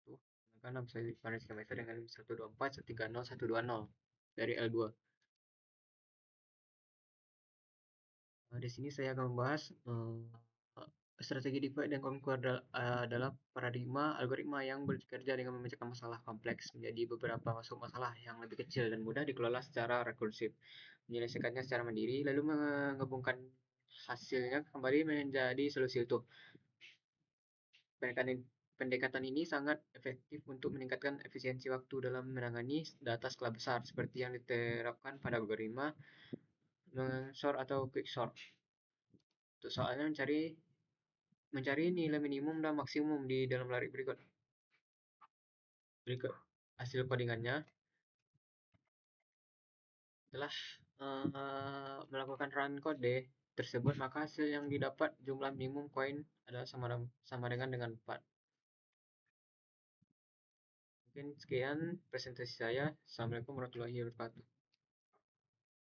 1, maka bisa diskriminasi dengan 124, 130, 120 dari L2. Di sini saya akan membahas strategi divide dan conquer adalah paradigma algoritma yang bekerja dengan memecahkan masalah kompleks menjadi beberapa masalah yang lebih kecil dan mudah dikelola secara rekursif, menyelesaikannya secara mandiri, lalu menggabungkan hasilnya kembali menjadi solusi utuh. Pendekatan ini sangat efektif untuk meningkatkan efisiensi waktu dalam menangani data skala besar, seperti yang diterapkan pada algoritma sort atau quicksort. Untuk soalnya mencari nilai minimum dan maksimum di dalam lari berikut. Hasil codingannya. Setelah melakukan run kode tersebut, maka hasil yang didapat jumlah minimum koin adalah sama dengan 4. Mungkin sekian presentasi saya. Assalamualaikum warahmatullahi wabarakatuh.